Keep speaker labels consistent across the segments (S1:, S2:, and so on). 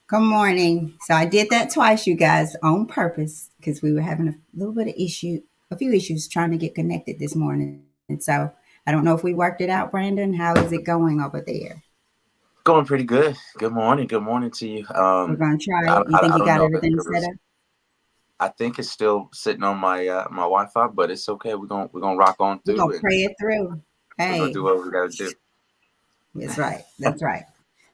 S1: Good morning. So I did that twice, you guys, on purpose because we were having a little bit of a few issues trying to get connected this morning. And so I don't know if we worked it out, Brandon. How is it going over there?
S2: Going pretty good. Good morning. Good morning to you.
S1: We're going to try
S2: I,
S1: it. You
S2: I,
S1: think
S2: I
S1: you
S2: don't
S1: got
S2: know if
S1: everything
S2: it
S1: set
S2: was.
S1: up?
S2: I think it's still sitting on my Wi-Fi, but it's okay. We're gonna rock on
S1: We're going
S2: through,
S1: to
S2: and
S1: pray it through.
S2: we're gonna
S1: Hey,
S2: do what we gotta do.
S1: that's right. That's right.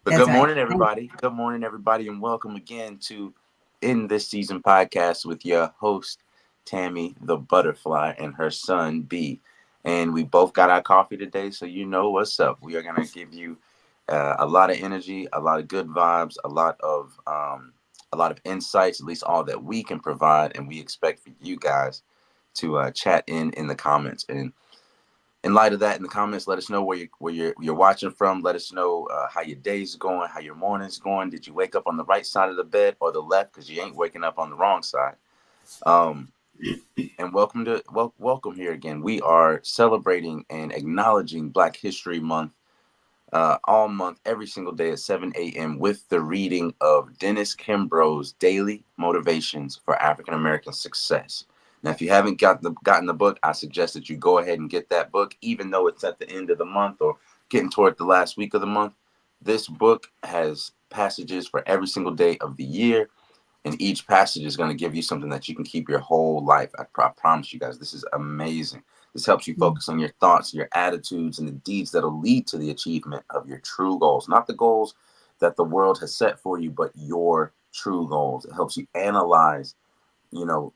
S2: But
S1: That's
S2: good
S1: right.
S2: morning, everybody. Good morning, everybody, and welcome again to In This Season podcast with your host Tammy the Butterfly and her son B. And we both got our coffee today, so you know what's up. We are gonna give you a lot of energy, a lot of good vibes, a lot of insights, at least all that we can provide, and we expect for you guys to chat in the comments. And in light of that, in the comments, let us know where you're watching from. Let us know how your day's going, how your morning's going. Did you wake up on the right side of the bed or the left? Because you ain't waking up on the wrong side. Um, and welcome here again. We are celebrating and acknowledging Black History Month all month, every single day at 7 a.m. with the reading of Dennis Kimbro's Daily Motivations for African American Success. Now, if you haven't gotten the book, I suggest that you go ahead and get that book, even though it's at the end of the month or getting toward the last week of the month. This book has passages for every single day of the year, and each passage is going to give you something that you can keep your whole life. I promise you guys, this is amazing. This helps you focus on your thoughts, your attitudes, and the deeds that'll lead to the achievement of your true goals. Not the goals that the world has set for you, but your true goals. It helps you analyze,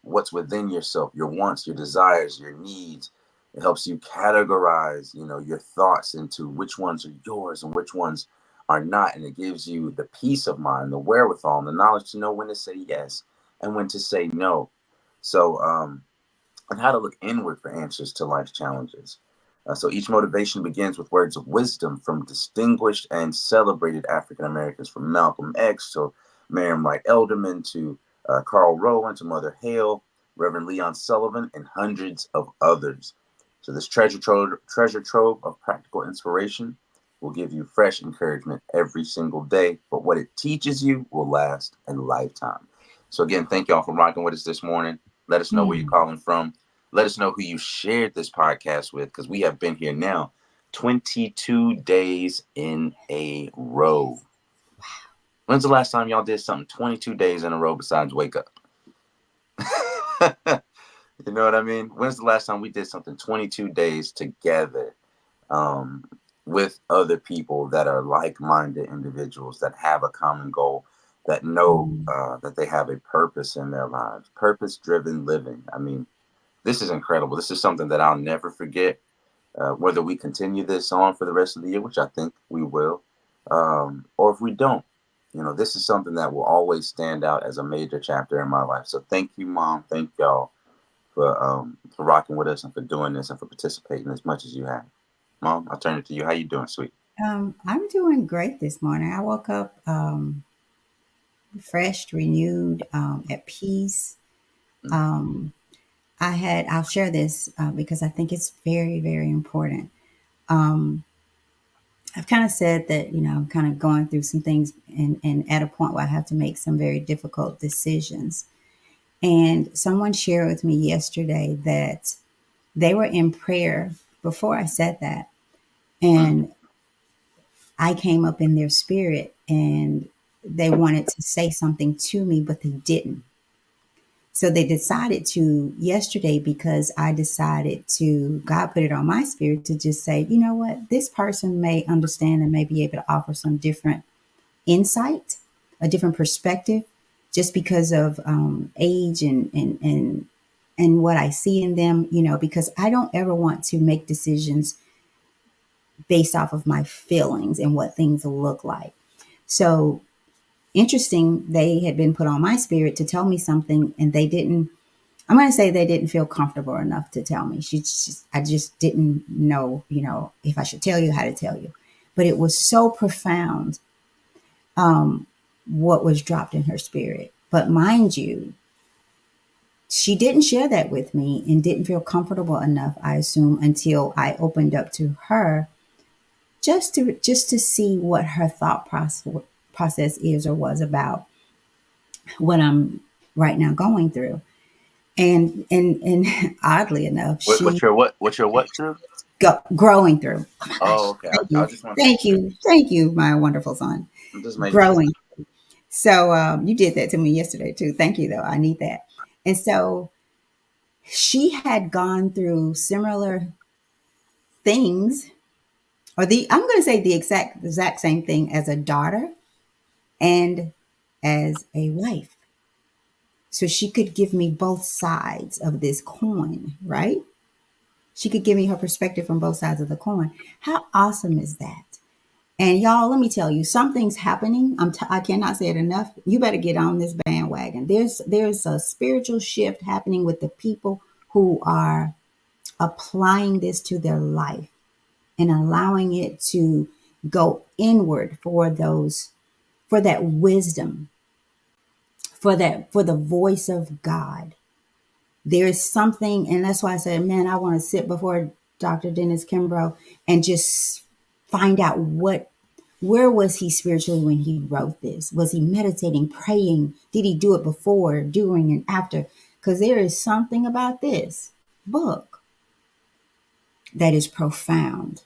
S2: what's within yourself, your wants, your desires, your needs. It helps you categorize, your thoughts into which ones are yours and which ones are not. And it gives you the peace of mind, the wherewithal, and the knowledge to know when to say yes and when to say no. So, and how to look inward for answers to life's challenges. So each motivation begins with words of wisdom from distinguished and celebrated African Americans, from Malcolm X to Miriam Wright Elderman to Carl Rowan to Mother Hale, Reverend Leon Sullivan, and hundreds of others. So this treasure trove of practical inspiration will give you fresh encouragement every single day. But what it teaches you will last a lifetime. So again, thank y'all for rocking with us this morning. Let us know where you're
S1: Hmm.
S2: calling from. Let us know who you shared this podcast with, because we have been here now 22 days in a row. When's the last time y'all did something 22 days in a row besides wake up? You know what I mean? When's the last time we did something 22 days together, um, with other people that are like-minded individuals that have a common goal, that know
S1: Hmm.
S2: that they have a purpose in their lives, purpose-driven living? I mean, this is incredible. This is something that I'll never forget. Whether we continue this on for the rest of the year, which I think we will, or if we don't, this is something that will always stand out as a major chapter in my life. So thank you, Mom. Thank y'all for rocking with us and for doing this and for participating as much as you have. Mom, I'll turn it to you. How you doing, sweet?
S1: I'm doing great this morning. I woke up refreshed, renewed, at peace.
S2: Mm.
S1: Um, I'll share this because I think it's very, very important. Um, I've kind of said that, I'm kind of going through some things and at a point where I have to make some very difficult decisions. And someone shared with me yesterday that they were in prayer before I said that.
S2: Mm.
S1: And I came up in their spirit and they wanted to say something to me, but they didn't. So they decided to yesterday because I decided to, God put it on my spirit to just say, you know what, this person may understand and may be able to offer some different insight, a different perspective, just because of age and what I see in them, because I don't ever want to make decisions based off of my feelings and what things look like. So interesting, they had been put on my spirit to tell me something and they didn't. I'm going to say they didn't feel comfortable enough to tell me. I just didn't know, if I should tell you how to tell you. But it was so profound, what was dropped in her spirit. But mind you, she didn't share that with me and didn't feel comfortable enough, I assume, until I opened up to her just to see what her thought process is or was about what I'm right now going through. And oddly enough, she
S2: What's your what through?
S1: growing through. Oh my
S2: Oh,
S1: gosh.
S2: okay.
S1: Thank
S2: I
S1: you.
S2: just want to make
S1: Thank
S2: sure.
S1: you. Thank you, my wonderful son.
S2: I'm just making sure.
S1: Growing. So you did that to me yesterday too. Thank you though. I need that. And so she had gone through similar things, or the I'm going to say the exact same thing as a daughter and as a wife. So she could give me both sides of this coin, right? She could give me her perspective from both sides of the coin. How awesome is that? And y'all, let me tell you, something's happening. I cannot say it enough. You better get on this bandwagon. There's a spiritual shift happening with the people who are applying this to their life and allowing it to go inward for that wisdom, for the voice of God. There is something, and that's why I said, man, I want to sit before Dr. Dennis Kimbro and just find out where was he spiritually when he wrote this? Was he meditating, praying? Did he do it before, during, and after? Because there is something about this book that is profound.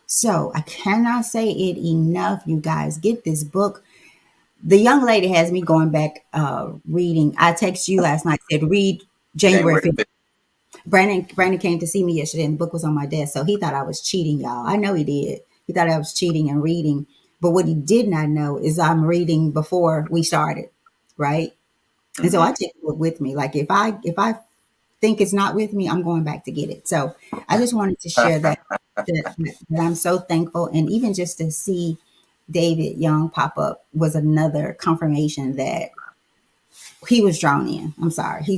S1: So I cannot say it enough, you guys. Get this book. The young lady has me going back reading. I texted you last night, said read January
S2: January
S1: 5th.
S2: 5th.
S1: Brandon came to see me yesterday and the book was on my desk. So he thought I was cheating, y'all. I know he did. He thought I was cheating and reading. But what he did not know is I'm reading before we started, right? And so
S2: Mm-hmm.
S1: I take the book with me. Like if I think it's not with me, I'm going back to get it. So I just wanted to share that I'm so thankful. And even just to see David Young pop up was another confirmation that he was drawn in. I'm sorry. He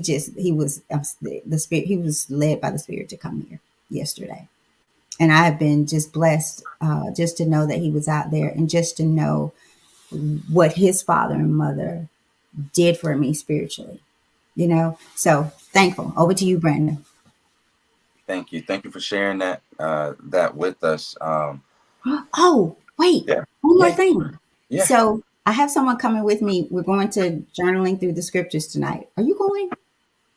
S1: was the spirit. He was led by the spirit to come here yesterday, and I have been just blessed just to know that he was out there, and just to know what his father and mother did for me spiritually. So thankful. Over to you, Brandon.
S2: Thank you for sharing that with us.
S1: Oh, wait,
S2: Yeah,
S1: one more
S2: yeah,
S1: thing.
S2: yeah.
S1: So I have someone coming with me. We're going to journaling through the scriptures tonight. Are you going?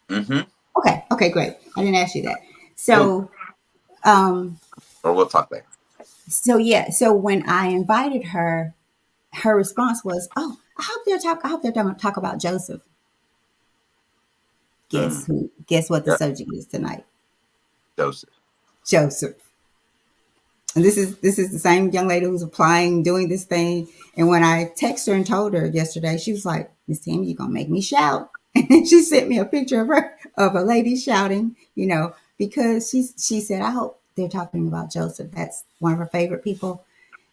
S2: Mm-hmm.
S1: Okay. Okay, great. I didn't ask you that.
S2: We'll
S1: So um
S2: or we'll talk later.
S1: So yeah, so when I invited her, her response was, "Oh, I hope they're going to talk about Joseph." Guess
S2: Mm.
S1: who? Guess what the
S2: Yep.
S1: subject is tonight?
S2: Joseph.
S1: Joseph. And this is the same young lady who's applying, doing this thing. And when I texted her and told her yesterday, she was like, "Miss Tammy, you're gonna make me shout." And she sent me a picture of her of a lady shouting, because she said, "I hope they're talking about Joseph. That's one of her favorite people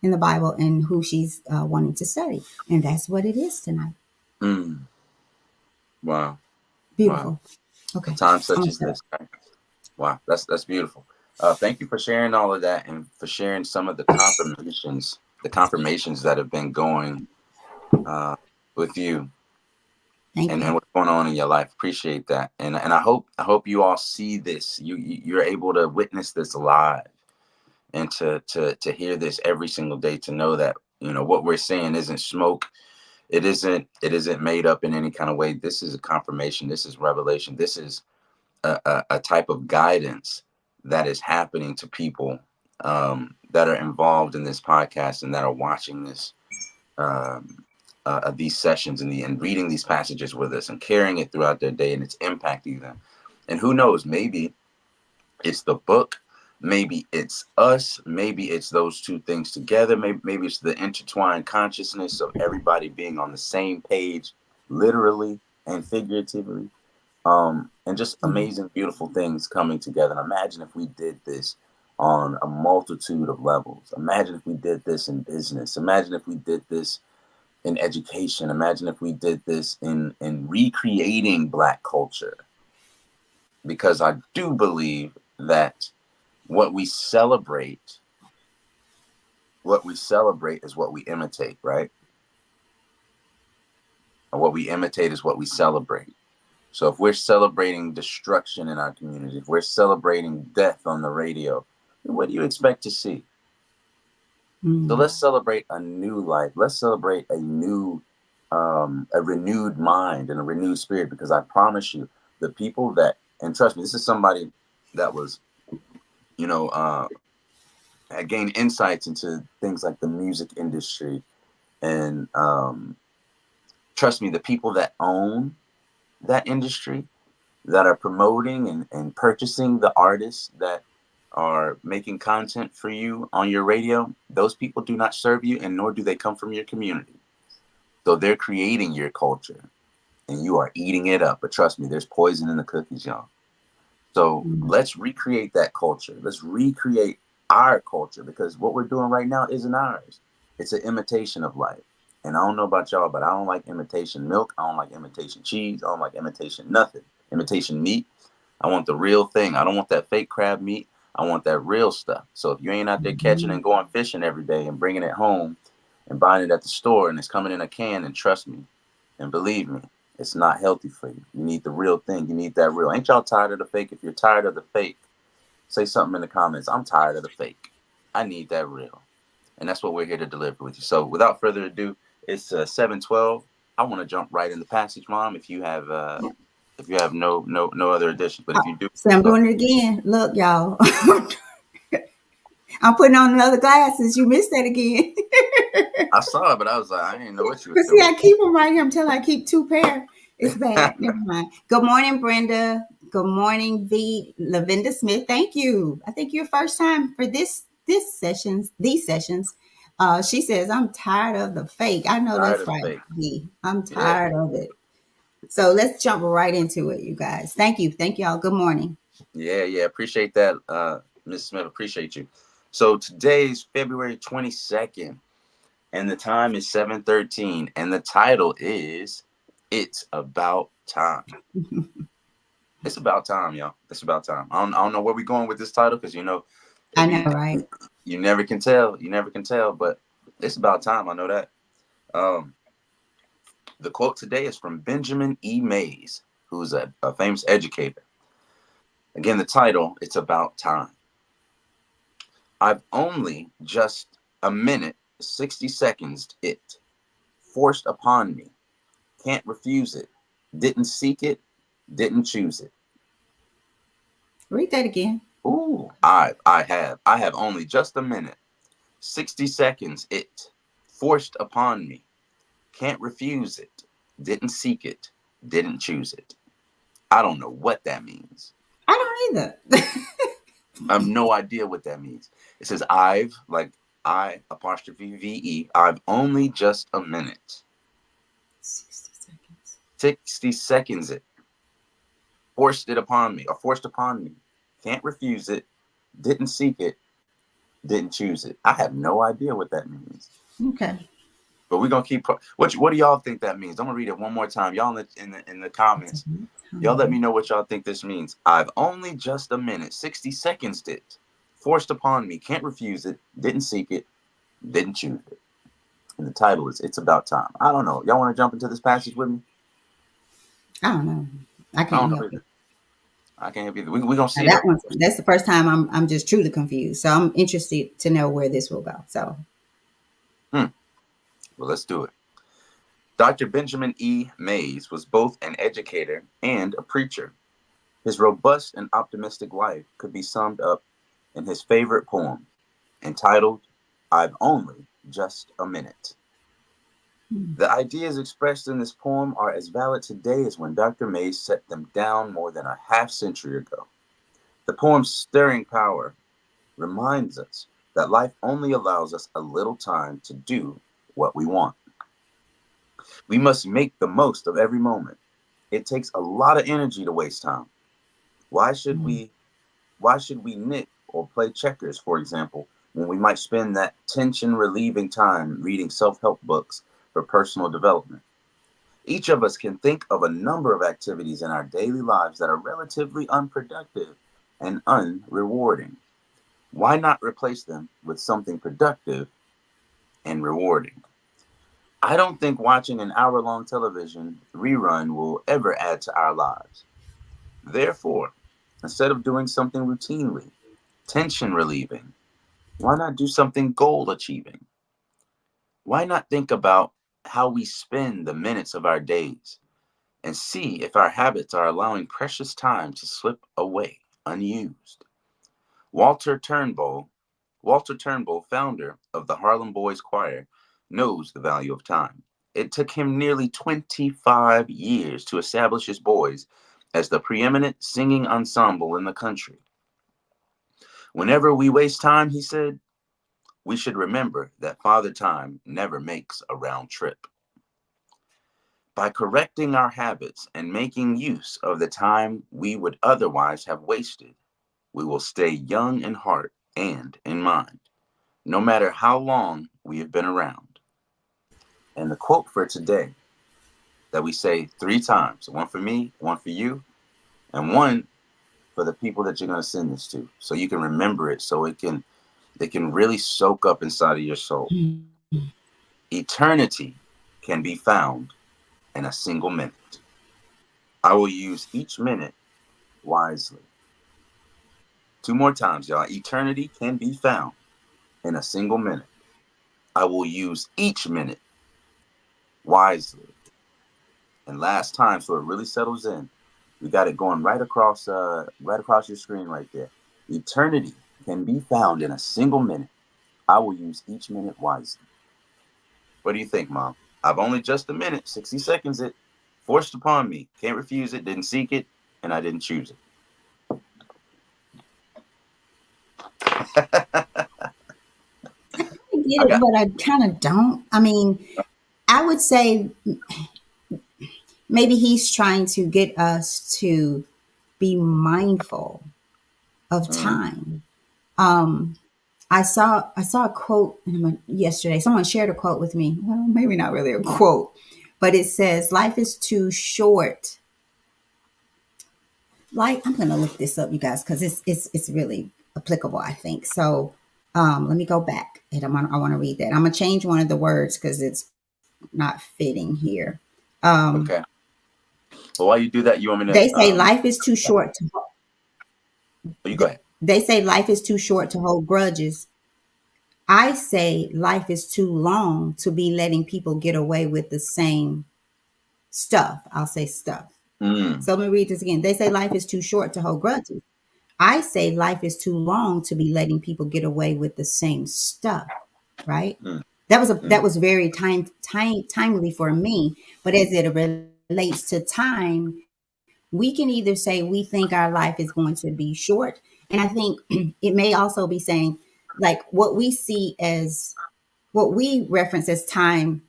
S1: in the Bible and who she's wanting to study." And that's what it is tonight.
S2: Mm. Wow. Wow.
S1: Beautiful.
S2: A
S1: Okay.
S2: time
S1: I'm
S2: such
S1: gonna
S2: as
S1: shut up.
S2: this. Right? Wow. That's beautiful. Thank you for sharing all of that and for sharing some of the confirmations that have been going uh, with you
S1: Thank
S2: and
S1: you.
S2: what's going on in your life. Appreciate that. And I hope you all see this. You're able to witness this live and to hear this every single day, to know that, what we're saying isn't smoke. It isn't made up in any kind of way. This is a confirmation. This is revelation. This is a type of guidance that is happening to people that are involved in this podcast and that are watching this um, these sessions and reading these passages with us and carrying it throughout their day, and it's impacting them. And who knows, maybe it's the book, maybe it's us, maybe it's those two things together, maybe it's the intertwined consciousness of everybody being on the same page, literally and figuratively, and just
S1: Mhm.
S2: amazing, beautiful things coming together. And imagine if we did this on a multitude of levels. Imagine if we did this in business. Imagine if we did this in education. Imagine if we did this in recreating Black culture. Because I do believe that what we celebrate, what we celebrate is what we imitate, right? And what we imitate is what we celebrate. So if we're celebrating destruction in our community, if we're celebrating death on the radio, what do you expect to see? So
S1: Mm.
S2: let's celebrate a new life. Let's celebrate a renewed mind and a renewed spirit. Because I promise you, the people that, and trust me, this is somebody that was, you know, had gained insights into things like the music industry, and trust me, the people that own that industry, that are promoting and purchasing the artists that are making content for you on your radio, those people do not serve you, and nor do they come from your community. So they're creating your culture and you are eating it up. But trust me, there's poison in the cookies, y'all. So
S1: Mm.
S2: let's recreate that culture. Let's recreate our culture, because what we're doing right now isn't ours. It's an imitation of life. And I don't know about y'all, but I don't like imitation milk. I don't like imitation cheese. I don't like imitation nothing. Imitation meat. I want the real thing. I don't want that fake crab meat. I want that real stuff. So if you ain't out there catching
S1: Mhm.
S2: and going fishing every day and bringing it home and buying it at the store and it's coming in a can, and trust me and believe me, it's not healthy for you. You need the real thing. You need that real. Ain't y'all tired of the fake? If you're tired of the fake, say something in the comments. I'm tired of the fake. I need that real. And that's what we're here to deliver with you. So without further ado, it's 7:12. I want to jump right in the passage, Mom. If you have no other additions, but if you do,
S1: So I'm
S2: go.
S1: doing it again. Look, y'all. I'm putting on another glasses. You missed that again.
S2: I saw it, but I was like, I didn't know what you was
S1: But see,
S2: doing.
S1: I keep them right here until I keep two pair. It's bad. Never mind. Good morning, Brenda. Good morning, V. Lavinda Smith. Thank you. I think your first time for these sessions. She says, I'm tired of the fake. I know
S2: Tired
S1: that's
S2: of the
S1: right,
S2: fake.
S1: V. I'm
S2: Yeah.
S1: tired of it. So let's jump right into it, you guys. Thank you. Thank y'all. Good morning.
S2: Yeah. Appreciate that, Ms. Smith. Appreciate you. So today's February 22nd, and the time is 7:13, and the title is "It's About Time." It's about time, y'all. It's about time. I don't know where we're going with this title, because
S1: I
S2: it'd
S1: know,
S2: be
S1: right?
S2: you never can tell. You never can tell, but it's about time. I know that. Um, the quote today is from Benjamin E. Mays, who's a famous educator. Again, the title, "It's About Time." I've only just a minute, 60 seconds it, forced upon me. Can't refuse it. Didn't seek it. Didn't choose it.
S1: Read that again.
S2: Ooh, I have only just a minute, 60 seconds it, forced upon me. Can't refuse it. Didn't seek it. Didn't choose it. I don't know what that means.
S1: I don't either.
S2: I have no idea what that means. It says I apostrophe VE. I've only just a minute.
S1: 60 seconds.
S2: 60 seconds it. Forced it upon me, or forced upon me. Can't refuse it. Didn't seek it. Didn't choose it. I have no idea what that means.
S1: Okay.
S2: But we're gonna keep. What do y'all think that means? I'm gonna read it one more time. Y'all in the
S1: It's
S2: comments,
S1: about
S2: y'all let me
S1: time.
S2: know what y'all think this means. I've only just a minute, 60 seconds it. Forced upon me. Can't refuse it. Didn't seek it. Didn't choose it. And the title is "It's About Time." I don't know. Y'all want to jump into this passage with me?
S1: I don't know. I
S2: I
S1: can't
S2: don't know
S1: help it.
S2: either. I can't help either. We gonna
S1: Now
S2: see
S1: that
S2: though.
S1: one, that's the first time I'm just truly confused. So I'm interested to know where this will go. So
S2: Hmm. Well, let's do it. Dr. Benjamin E. Mays was both an educator and a preacher. His robust and optimistic life could be summed up in his favorite poem, entitled "I've Only Just a Minute."
S1: hmm.
S2: The ideas expressed in this poem are as valid today as when Dr. Mays set them down more than a half century ago. The poem's stirring power reminds us that life only allows us a little time to do what we want. We must make the most of every moment. It takes a lot of energy to waste time. Why should we why should we knit or play checkers, for example, when we might spend that tension relieving time reading self-help books for personal development? Each of us can think of a number of activities in our daily lives that are relatively unproductive and unrewarding. Why not replace them with something productive and rewarding? I don't think watching an hour-long television rerun will ever add to our lives. Therefore, instead of doing something routinely, tension relieving, Why not do something goal achieving? Why not think about how we spend the minutes of our days and see if our habits are allowing precious time to slip away unused? Walter Turnbull, Walter Turnbull, founder of the Harlem Boys Choir, knows the value of time. It took him nearly 25 years to establish his boys as the preeminent singing ensemble in the country. Whenever we waste time, he said, we should remember that Father Time never makes a round trip. By correcting our habits and making use of the time we would otherwise have wasted, we will stay young in heart and in mind, no matter how long we have been around. And the quote for today that we say 3 times, one for me, one for you, and one for the people that you're going to send this to, so you can remember it, so they can really soak up inside of your soul. Eternity can be found in a single minute. I will use each minute wisely. 2 more times, y'all. Eternity can be found in a single minute. I will use each minute wisely. And last time, so it really settles in. We got it going right across your screen right there. Eternity can be found in a single minute. I will use each minute wisely. What do you think, Mom? I've only just a minute, 60 seconds it, forced upon me. Can't refuse it, didn't seek it, and I didn't choose it.
S1: I get
S2: I
S1: it,
S2: got
S1: but I kind of don't. I mean, I would say maybe he's trying to get us to be mindful of
S2: mm,
S1: time. Um, I saw a quote yesterday. Someone shared a quote with me. Well, maybe not really a quote, but it says, "Life is too short." Like, I'm gonna look this up, you guys, because it's really applicable, I think. So, let me go back and I want to read that. I'm gonna change one of the words because it's not fitting here. Um,
S2: okay. Well, while you do that, you want me to
S1: they say life is too short to.
S2: oh, you go ahead.
S1: They say life is too short to hold grudges. I say life is too long to be letting people get away with the same stuff. I'll say stuff.
S2: Mm,
S1: So let me read this again. They say life is too short to hold grudges. I say life is too long to be letting people get away with the same stuff, right?
S2: mm,
S1: That
S2: mm,
S1: was very timely for me. But as it relates to time, we can either say we think our life is going to be short, and I think it may also be saying like what we see as what we reference as time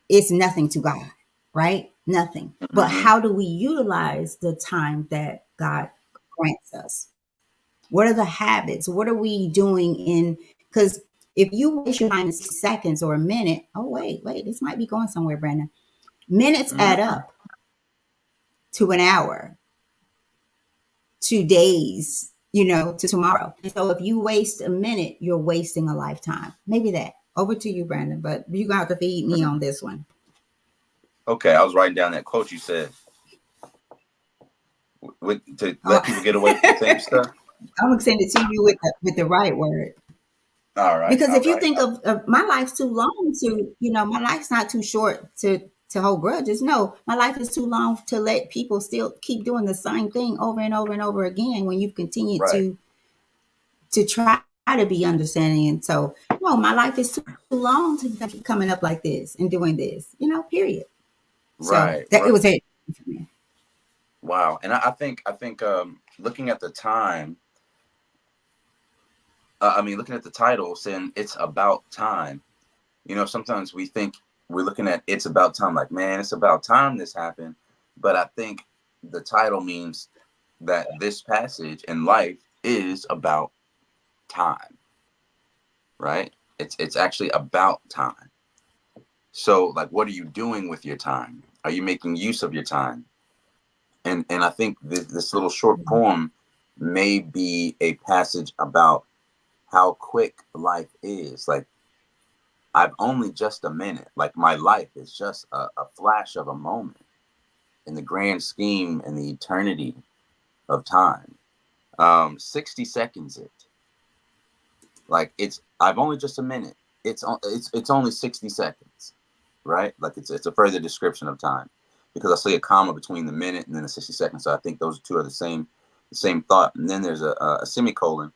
S1: is nothing to God, right? Nothing. But
S2: mm-hmm.
S1: how do we utilize the time that God grants us? What are the habits? What are we doing in? Because if you waste your time in 6 seconds or a minute, oh, wait, this might be going somewhere, Brandon. Minutes add
S2: Mm,
S1: up to an hour, to days, to tomorrow. And so if you waste a minute, you're wasting a lifetime. Maybe that. Over to you, Brandon, but you're going to have to feed me
S2: mm.
S1: on this one.
S2: Okay, I was writing down that quote you said to
S1: Uh,
S2: let people get away with the same stuff.
S1: I'm going to send it to you with the right word.
S2: All right,
S1: Because
S2: all
S1: if you
S2: right.
S1: think of my life's too long to, my life's not too short to hold grudges. No, my life is too long to let people still keep doing the same thing over and over and over again when you've continued
S2: Right,
S1: to try to be understanding. And so, no, my life is too long to keep coming up like this and doing this, period. So
S2: right,
S1: that it
S2: right.
S1: was it.
S2: Wow. And I think looking at the time, I mean, looking at the title saying it's about time. Sometimes we think we're looking at it's about time, like, man, it's about time this happened. But I think the title means that this passage in life is about time, right? It's actually about time. So, like, what are you doing with your time? Are you making use of your time? And I think this little short poem may be a passage about how quick life is. Like, I've only just a minute. Like, my life is just a flash of a moment in the grand scheme and the eternity of time. 60 seconds it. Like I've only just a minute. It's only 60 seconds, right? Like it's a further description of time, because I see a comma between the minute and then the 60 seconds. So I think those two are the same thought. And then there's a semicolon,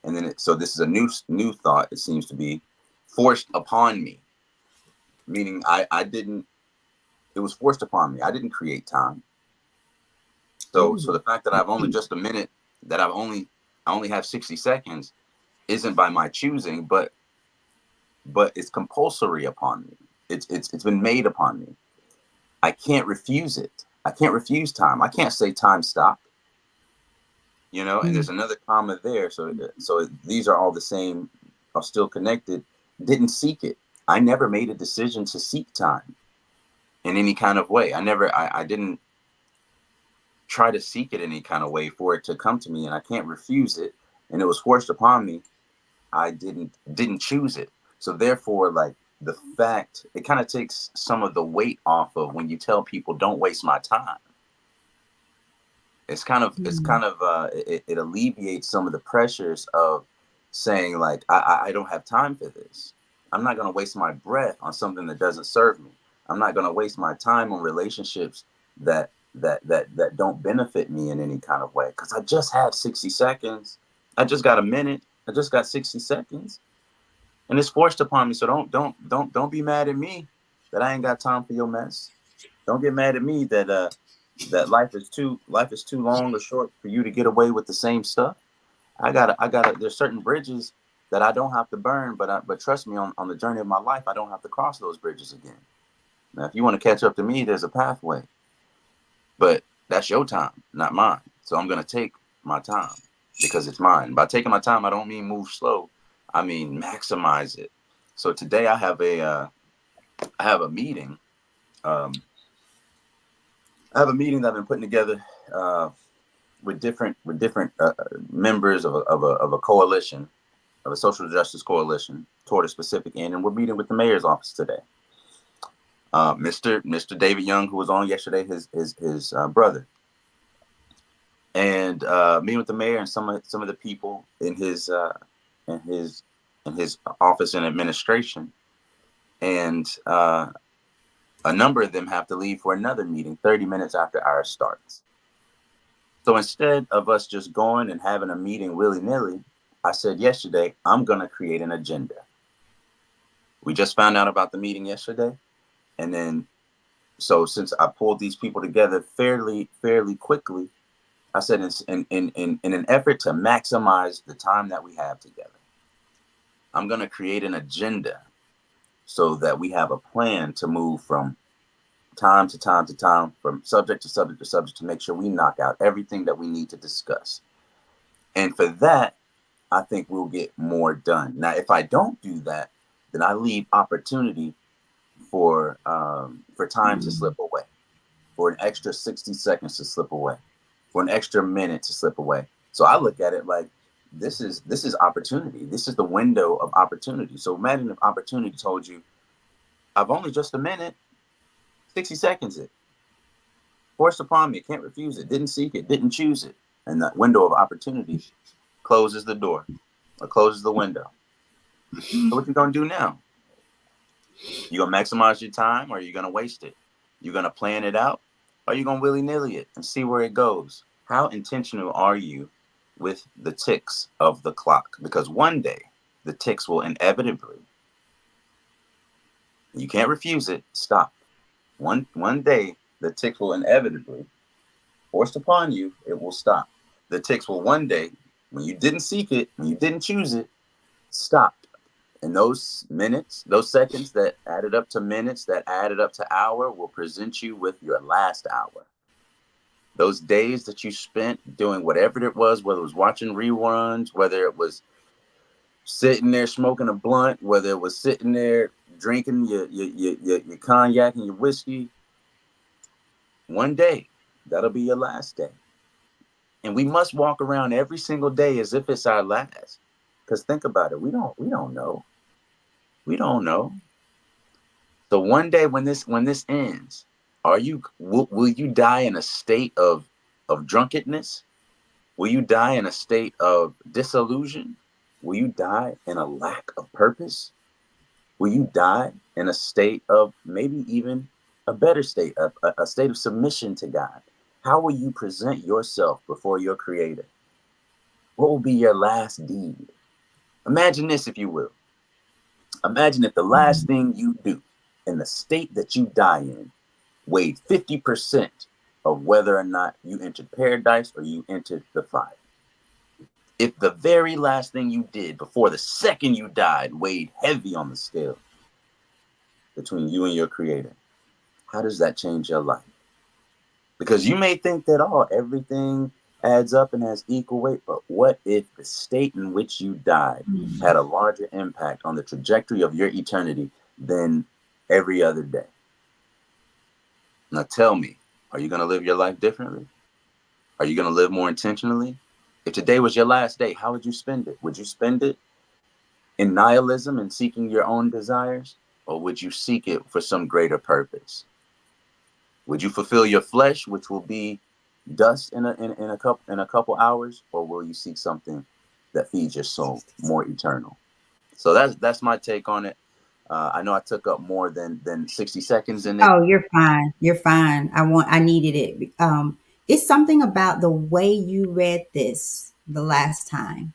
S2: and then so this is a new thought. It seems to be forced upon me, meaning I didn't. It was forced upon me. I didn't create time. So
S1: Ooh.
S2: the fact that I've only just a minute, that I only have 60 seconds, isn't by my choosing, but it's compulsory upon me. It's been made upon me. I can't refuse it. I can't refuse time. I can't say time stop. And
S1: Mm.
S2: there's another comma there. So these are all the same, are still connected. Didn't seek it. I never made a decision to seek time in any kind of way. I didn't try to seek it in any kind of way for it to come to me, and I can't refuse it. And it was forced upon me. I didn't choose it. So therefore, like, the fact, it kind of takes some of the weight off of when you tell people don't waste my time.
S1: Mm.
S2: It alleviates some of the pressures of saying, like, I don't have time for this. I'm not going to waste my breath on something that doesn't serve me. I'm not going to waste my time on relationships that don't benefit me in any kind of way, because I just had 60 seconds. I just got a minute. I just got 60 seconds, and it's forced upon me. So don't be mad at me that I ain't got time for your mess. Don't get mad at me that life is too long or short for you to get away with the same stuff. I gotta. There's certain bridges that I don't have to burn, but trust me, on the journey of my life, I don't have to cross those bridges again. Now, if you want to catch up to me, there's a pathway, but that's your time, not mine. So I'm gonna take my time because it's mine. By taking my time, I don't mean move slow. I mean maximize it. So today I have a meeting. Um, I have a meeting that I've been putting together uh, with different members of a coalition, of a social justice coalition toward a specific end, and we're meeting with the mayor's office today. Mr. David Young, who was on yesterday, his brother, and meeting with the mayor and some of the people in his in his office and administration, and a number of them have to leave for another meeting 30 minutes after ours starts. So instead of us just going and having a meeting willy-nilly, I said yesterday, I'm going to create an agenda. We just found out about the meeting yesterday. And then, so since I pulled these people together fairly quickly, I said, in an effort to maximize the time that we have together, I'm going to create an agenda so that we have a plan to move from time to time to time, from subject to subject to subject, to make sure we knock out everything that we need to discuss. And for that, I think we'll get more done. Now, if I don't do that, then I leave opportunity for time to
S1: Mm.
S2: slip away, for an extra 60 seconds to slip away, for an extra minute to slip away. So I look at it like this is opportunity. This is the window of opportunity. So imagine if opportunity told you, I've only just a minute, 60 seconds it. Forced upon me, can't refuse it, didn't seek it, didn't choose it. And that window of opportunity closes the door or closes the window. So what you gonna do now? You gonna maximize your time, or are you gonna waste it? You gonna plan it out, or are you gonna willy nilly it and see where it goes? How intentional are you with the ticks of the clock? Because one day the ticks will inevitably, you can't refuse it, stop. One day the ticks will inevitably, forced upon you, it will stop. The ticks will one day, when you didn't seek it, when you didn't choose it, stop. And those minutes, those seconds that added up to minutes, that added up to hour, will present you with your last hour. Those days that you spent doing whatever it was, whether it was watching reruns, whether it was sitting there smoking a blunt, whether it was sitting there drinking your cognac and your whiskey, one day, that'll be your last day. And we must walk around every single day as if it's our last. Because think about it, we don't know. We don't know. So one day when this ends, will you die in a state of drunkenness? Will you die in a state of disillusion? Will you die in a lack of purpose? Will you die in a state of maybe even a better state, a state of submission to God? How will you present yourself before your creator? What will be your last deed? Imagine this, if you will. Imagine if the last
S1: Mhm.
S2: thing you do in the state that you die in weighed 50% of whether or not you entered paradise or you entered the fire. If the very last thing you did before the second you died weighed heavy on the scale between you and your creator, how does that change your life? Because you may think that, oh, everything adds up and has equal weight, but what if the state in which you died had a larger impact on the trajectory of your eternity than every other day? Now tell me, are you going to live your life differently? Are you going to live more intentionally? If today was your last day, how would you spend it? Would you spend it in nihilism and seeking your own desires? Or would you seek it for some greater purpose? Would you fulfill your flesh, which will be dust in a couple hours, or will you seek something that feeds your soul, more eternal? So that's my take on it. I know I took up more than 60 seconds in it.
S1: Oh, you're fine. You're fine. I needed it. It's something about the way you read this the last time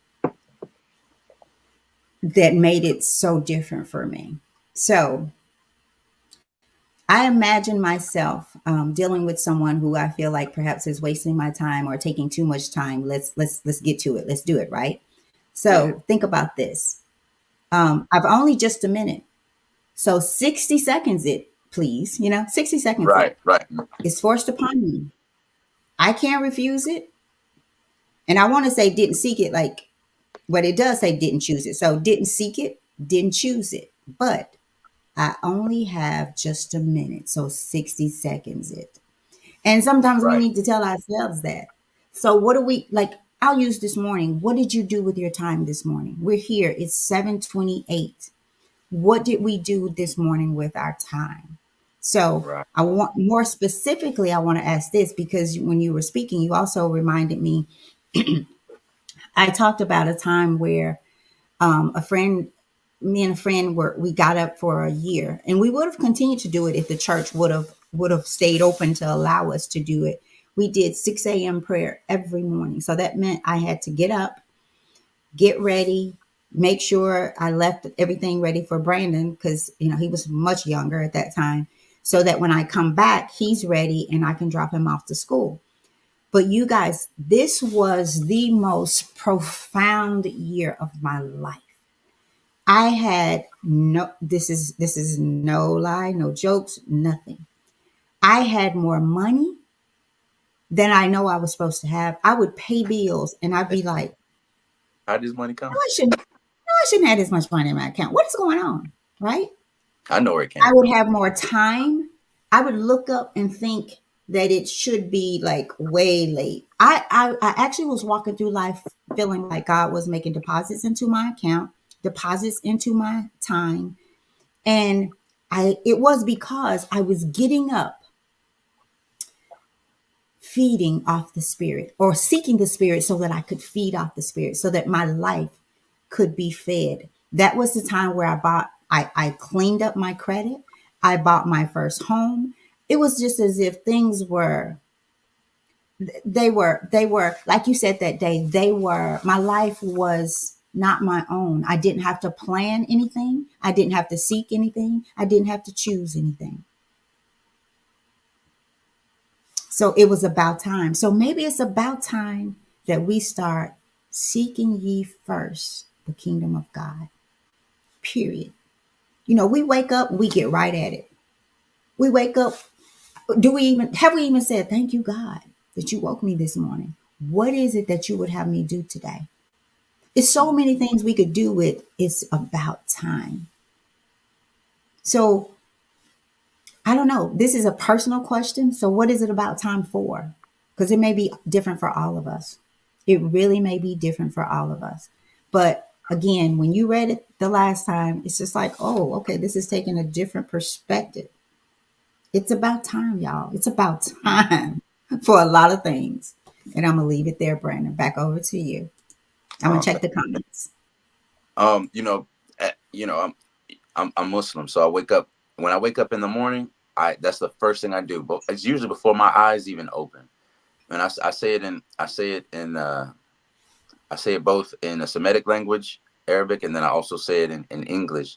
S1: that made it so different for me. So I imagine myself dealing with someone who I feel like perhaps is wasting my time or taking too much time. Let's get to it. Let's do it, right?
S2: Yeah.
S1: So think about this. I've only just a minute. So 60 seconds it, please. 60 seconds
S2: Right.
S1: it.
S2: Right.
S1: It's forced upon me. I can't refuse it. And I want to say didn't seek it, like, but it does say didn't choose it. So didn't seek it, didn't choose it. But I only have just a minute. So 60 seconds it. And sometimes we
S2: Right.
S1: need to tell ourselves that. So what do we like? I'll use this morning. What did you do with your time this morning? We're here. It's 7:28. What did we do this morning with our time? So
S2: Right.
S1: I want more specifically, I want to ask this because when you were speaking, you also reminded me, I talked about a time where a friend, me and a friend we got up for a year, and we would have continued to do it if the church would have stayed open to allow us to do it. We did 6 a.m. prayer every morning. So that meant I had to get up, get ready, make sure I left everything ready for Brandon because he was much younger at that time, so that when I come back, he's ready and I can drop him off to school. But you guys, this was the most profound year of my life. I had no this is no lie, no jokes, nothing. I had more money than I know I was supposed to have. I would pay bills and I'd be like,
S2: How does money
S1: no,
S2: come?
S1: I shouldn't have this much money in my account. What is going on? Right?
S2: I know where it
S1: I
S2: came
S1: would
S2: from.
S1: have more time. I would look up and think that it should be like way late. I actually was walking through life feeling like God was making deposits into my account, deposits into my time. And it was because I was getting up, feeding off the spirit or seeking the spirit so that I could feed off the spirit so that my life could be fed. That was the time where I cleaned up my credit. I bought my first home. It was just as if things were, they were, like you said that day, my life was not my own. I didn't have to plan anything. I didn't have to seek anything. I didn't have to choose anything. So it was about time. So maybe it's about time that we start seeking ye first the kingdom of God. Period. We wake up, we get right at it. We wake up, do we even have we even said thank you God that you woke me this morning? What is it that you would have me do today? It's so many things we could do with it's about time. So I don't know. This is a personal question. So, what is it about time for? Because it may be different for all of us. It really may be different for all of us. But again, when you read it the last time, it's just like, oh, okay, this is taking a different perspective. It's about time, y'all. It's about time for a lot of things. And I'm going to leave it there, Brandon. Back over to you. I'm going to
S2: Oh,
S1: check the comments.
S2: You know, I'm Muslim, so I wake up. When I wake up in the morning, I that's the first thing I do. But it's usually before my eyes even open. And I say it in I say it both in a Semitic language, Arabic, and then I also say it in English.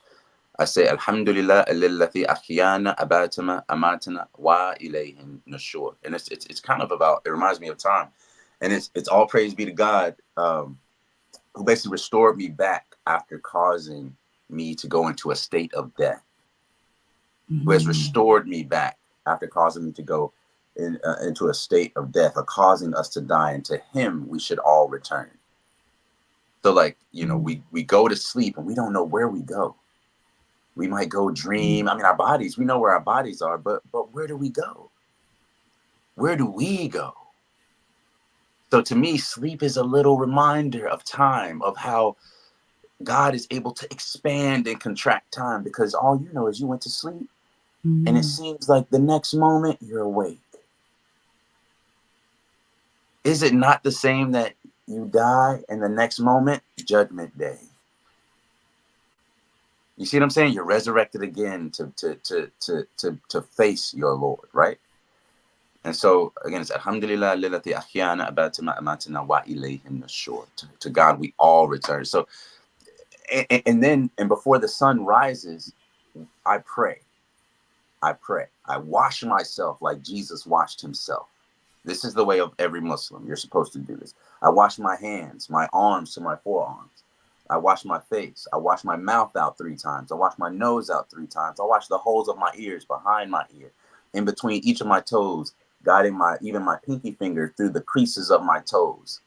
S2: I say Alhamdulillah alladhi ahyana abatana amatana wa ilayhin nushur. And it's kind of about, it reminds me of time. And it's all praise be to God, who basically restored me back after causing me to go into a state of death, who has
S1: Mm-hmm.
S2: restored me back after causing me to go into a state of death, or causing us to die. And to him we should all return. So, like, we go to sleep and we don't know where we go. We might go dream. I mean, our bodies, we know where our bodies are, but where do we go? Where do we go? So to me, sleep is a little reminder of time, of how God is able to expand and contract time, because all you know is you went to sleep, and it
S1: Mm-hmm.
S2: seems like the next moment you're awake. Is it not the same that you die and the next moment, judgment day? You see what I'm saying? You're resurrected again to face your Lord, right? And so again, it's Alhamdulillah lillati ahyana abatima amatina wa ilayhin nushur. To God we all return. So and then before the sun rises, I pray. I pray. I wash myself like Jesus washed himself. This is the way of every Muslim. You're supposed to do this. I wash my hands, my arms to my forearms. I wash my face. I wash my mouth out 3 times. I wash my nose out 3 times. I wash the holes of my ears, behind my ear, in between each of my toes, guiding my pinky finger through the creases of my toes.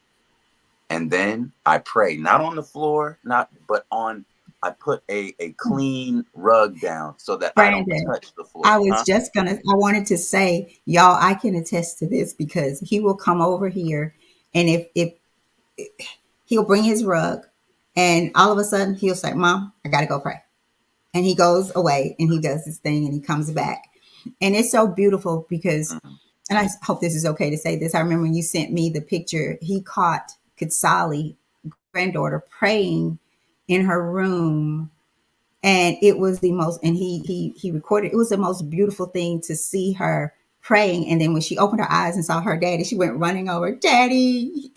S2: And then I pray, not on the floor, not but on. I put a clean rug down so that I don't
S1: Brandon,
S2: touch the floor. Huh?
S1: I wanted to say, y'all, I can attest to this because he will come over here and if he'll bring his rug and all of a sudden he'll say, Mom, I got to go pray. And he goes away and he does his thing and he comes back. And it's so beautiful because,
S2: Mm-hmm.
S1: and I hope this is okay to say this. I remember when you sent me the picture, he caught Katsali, granddaughter, praying in her room, and it was the most, and he recorded, it was the most beautiful thing to see her praying. And then when she opened her eyes and saw her daddy, she went running over, Daddy.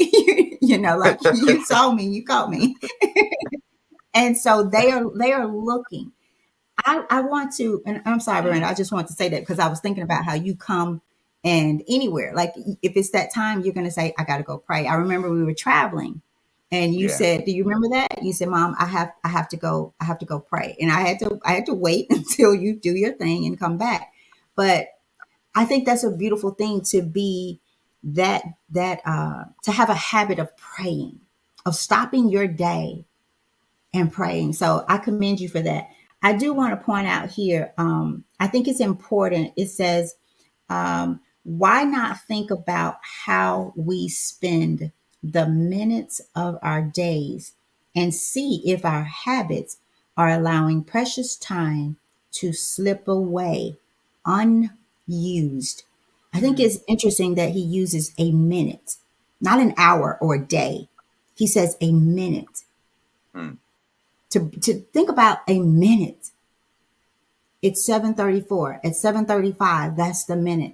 S1: Like, you saw me, you caught me. And so they are looking. I want to, and I'm sorry, Brenda, I just want to say that because I was thinking about how you come and anywhere, like if it's that time, you're going to say, I got to go pray. I remember we were traveling and you
S2: Yeah.
S1: said, do you remember that? You said, Mom, I have to go pray. And I had to wait until you do your thing and come back. But I think that's a beautiful thing to be to have a habit of praying, of stopping your day and praying. So I commend you for that. I do want to point out here, I think it's important. It says, why not think about how we spend the minutes of our days and see if our habits are allowing precious time to slip away unused. I think
S2: Mm-hmm.
S1: it's interesting that he uses a minute, not an hour or a day. He says a minute.
S2: Mm-hmm.
S1: To think about a minute, it's 7:34. At 7:35, that's the minute.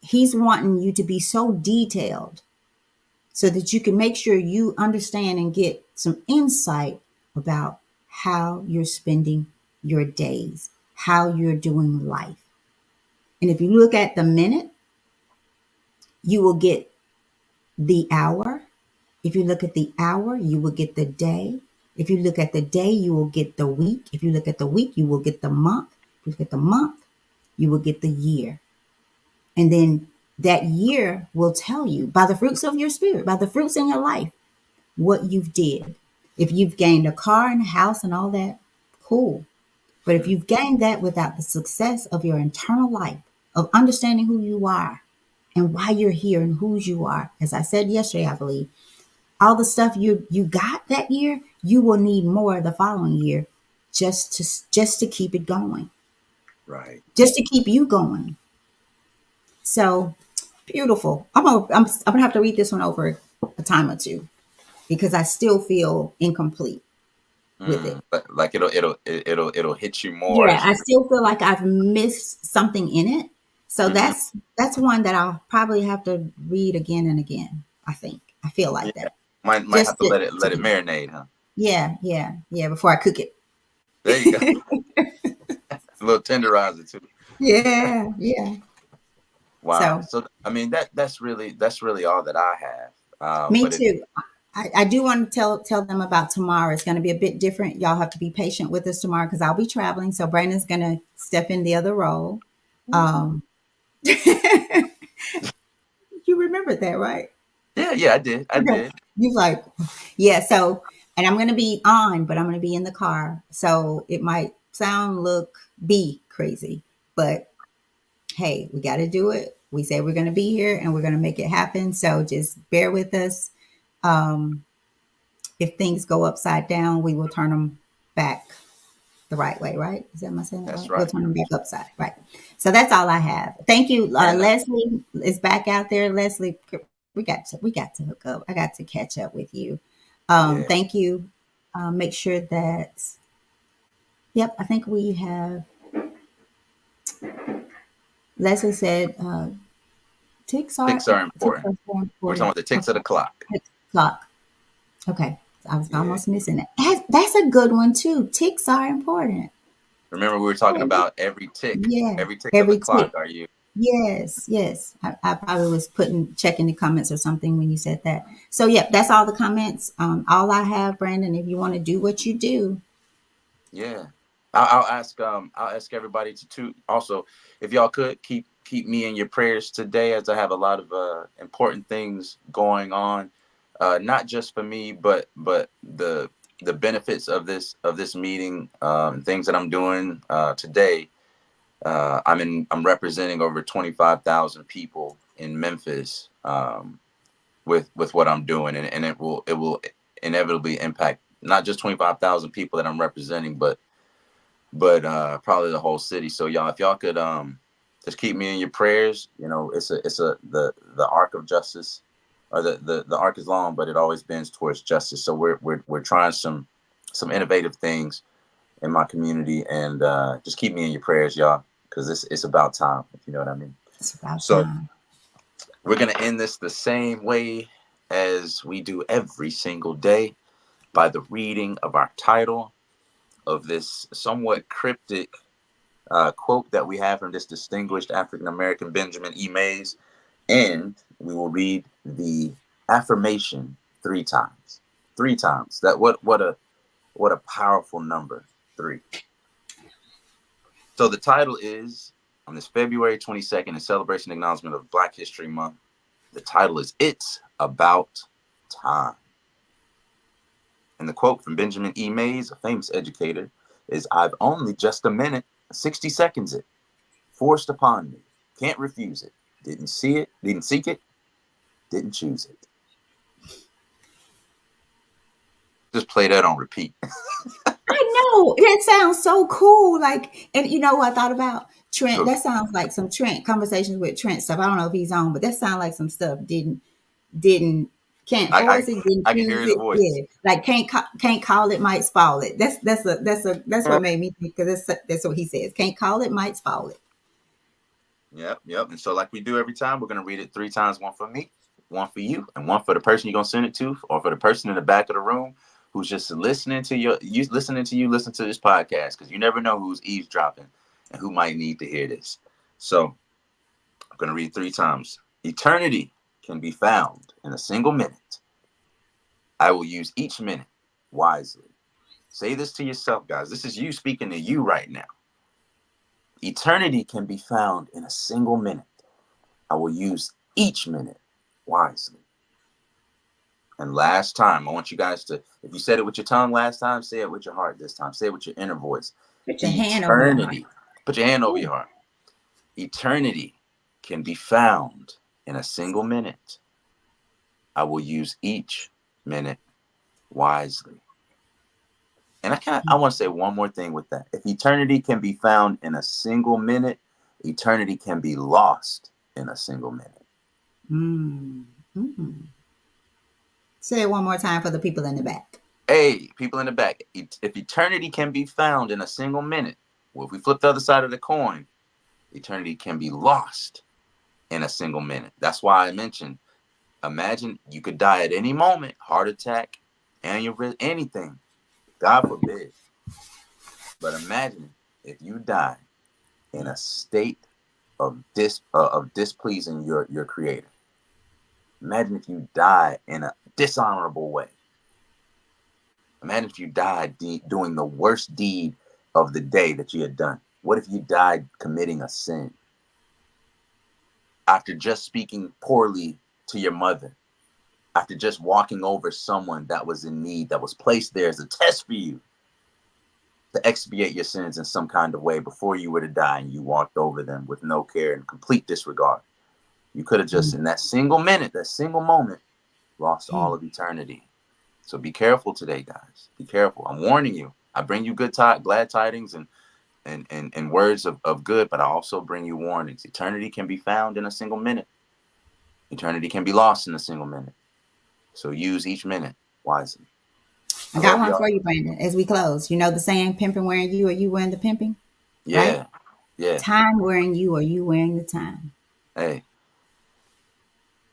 S1: He's wanting you to be so detailed so that you can make sure you understand and get some insight about how you're spending your days, how you're doing life. And if you look at the minute, you will get the hour. If you look at the hour, you will get the day. If you look at the day, you will get the week. If you look at the week, you will get the month. If you look at the month, you will get the year. And then that year will tell you by the fruits of your spirit, by the fruits in your life, what you've did. If you've gained a car and a house and all that, cool. But if you've gained that without the success of your internal life, of understanding who you are and why you're here and whose you are, as I said yesterday, I believe, all the stuff you got that year, you will need more the following year just to keep it going,
S2: Right.
S1: just to keep you going. So beautiful. I'm gonna have to read this one over a time or two because I still feel incomplete. with it.
S2: But like it'll hit you more
S1: Yeah,
S2: as
S1: I
S2: you.
S1: still feel like I've missed something in it. So
S2: Hmm.
S1: that's one that I'll probably have to read again and again. I think I feel like
S2: Yeah,
S1: that.
S2: might have
S1: Just
S2: to let it
S1: to
S2: marinate, huh?
S1: yeah, yeah, yeah. Before I cook it.
S2: There you go. A little tenderizer too.
S1: Yeah, yeah.
S2: Wow.
S1: So
S2: So I mean that's really all that I have.
S1: me
S2: But it
S1: too. I do want to tell them about tomorrow. It's going to be a bit different. Y'all have to be patient with us tomorrow because I'll be traveling. So Brandon's going to step in the other role. Um, you remembered that, right?
S2: yeah, I did. I
S1: Okay.
S2: did.
S1: You like, yeah. So, and I'm going to be on, but I'm going to be in the car. So it might sound, look, be crazy, but hey, we got to do it. We say we're going to be here and we're going to make it happen. So just bear with us. Um, if things go upside down, we will turn them back the right way, right? Is that am I saying that
S2: That's
S1: right? We'll
S2: right.
S1: turn them back upside, right? So that's all I have. Thank you,
S2: And
S1: Leslie is back out there. Leslie, we got to hook up. I got to catch up with you.
S2: yeah,
S1: Thank you. Make sure that. Yep, I think we have. Leslie said
S2: ticks are
S1: ticks
S2: important.
S1: are so
S2: We're talking
S1: important.
S2: about the ticks of
S1: Okay,
S2: the clock.
S1: tick tock. Okay, I was
S2: Yeah.
S1: almost missing it. That's a good one too. Ticks are important.
S2: Remember we were talking
S1: Oh,
S2: about
S1: yeah,
S2: every tick of the
S1: every
S2: clock.
S1: tick.
S2: Are you?
S1: Yes, yes. I probably was checking the comments or something when you said that. So, yeah, that's all the comments. All I have, Brandon, if you want to do what you do.
S2: Yeah. I'll ask everybody to also, if y'all could keep me in your prayers today, as I have a lot of important things going on, not just for me, but the benefits of this meeting, things that I'm doing today. I'm representing over 25,000 people in Memphis, with what I'm doing, and it will inevitably impact not just 25,000 people that I'm representing, but probably the whole city. So y'all, if y'all could just keep me in your prayers. You know, it's a the arc of justice, or the arc is long, but it always bends towards justice. So we're trying some innovative things in my community, and just keep me in your prayers, y'all, because it's about time, if you know what I mean.
S1: It's about
S2: So
S1: time.
S2: we're gonna end this the same way as we do every single day, by the reading of our title of this somewhat cryptic quote that we have from this distinguished African American, Benjamin E. Mays, and we will read the affirmation 3 times. 3 times. That what a powerful number, 3. So the title is, on this February 22nd, in celebration and acknowledgement of Black History Month. The title is "It's About Time." And the quote from Benjamin E. Mays, a famous educator, is, "I've only just a minute, 60 seconds it, forced upon me. Can't refuse it. Didn't see it, didn't seek it, didn't choose it." Just play that on repeat.
S1: I know. It sounds so cool. Like, and you know what I thought about? Trent.
S2: Okay.
S1: That sounds like some Trent conversations with Trent stuff. I don't know if he's on, but that sounds like some stuff. Didn't can't
S2: I, I
S1: force it, didn't
S2: I can hear
S1: choose
S2: his
S1: it.
S2: voice.
S1: Yeah, like can't call it, might spoil it. That's what made me think because that's what he says. Can't call it, might spoil it.
S2: Yep. And so, like we do every time, we're gonna read it 3 times. One for me, one for you, and one for the person you're gonna send it to, or for the person in the back of the room who's just listening to you listen to this podcast, because you never know who's eavesdropping and who might need to hear this. So I'm gonna read 3 times. Eternity can be found in a single minute. I will use each minute wisely. Say this to yourself, guys. This is you speaking to you right now. Eternity can be found in a single minute. I will use each minute wisely. And last time, I want you guys to, if you said it with your tongue last time, say it with your heart this time. Say it with your inner voice.
S1: Put your hand over your heart.
S2: Eternity. Put your hand over
S1: Ooh.
S2: your heart. Eternity can be found in a single minute. I will use each minute wisely. And I want to say one more thing with that. If eternity can be found in a single minute, eternity can be lost in a single minute.
S1: Mm. Mm. Say it one more time for the people in the back.
S2: Hey, people in the back, if eternity can be found in a single minute, well, if we flip the other side of the coin, eternity can be lost in a single minute. That's why I mentioned, imagine you could die at any moment, heart attack, aneurysm, anything, God forbid. But imagine if you die in a state of displeasing your creator. Imagine if you die in a dishonorable way. Imagine if you died doing the worst deed of the day that you had done. What if you died committing a sin after just speaking poorly to your mother, after just walking over someone that was in need, that was placed there as a test for you to expiate your sins in some kind of way before you were to die, and you walked over them with no care and complete disregard? You could have just, in that single minute, that single moment, lost all of eternity. So be careful today, guys. Be careful. I'm warning you. I bring you glad tidings and words of good, but I also bring you warnings. Eternity can be found in a single minute. Eternity can be lost in a single minute. So use each minute wisely.
S1: I
S2: I
S1: got
S2: love
S1: one
S2: y'all.
S1: for you, Brandon, as we close. You know the saying, pimping wearing you or you wearing the pimping, right?
S2: Yeah. Yeah.
S1: Time wearing you or you wearing the time.
S2: Hey.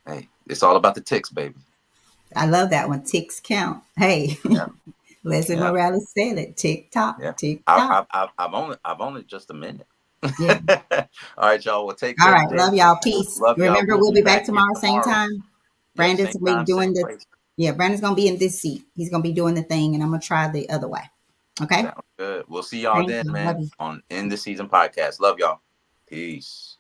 S2: Hey. It's all about the ticks, baby.
S1: I love that one. Ticks count. Hey,
S2: Yeah.
S1: Leslie
S2: Yeah.
S1: Morales said it. Tick tock,
S2: Yeah.
S1: tick
S2: I,
S1: tock.
S2: I've only just a minute.
S1: Yeah.
S2: All right, y'all. Well, take
S1: All
S2: care
S1: right.
S2: today.
S1: Love y'all. Peace.
S2: Love y'all.
S1: Remember,
S2: We'll
S1: we'll
S2: be
S1: be back
S2: back here
S1: tomorrow, same
S2: tomorrow.
S1: time.
S2: Yep.
S1: Brandon's
S2: Same
S1: gonna be
S2: time,
S1: doing
S2: same
S1: the
S2: place.
S1: yeah, Brandon's gonna be in this seat. He's gonna be doing the thing, and I'm gonna try the other way. Okay.
S2: Sounds good. We'll see y'all
S1: Thank
S2: then,
S1: you. Love
S2: man,
S1: you.
S2: on In the Season podcast. Love y'all. Peace.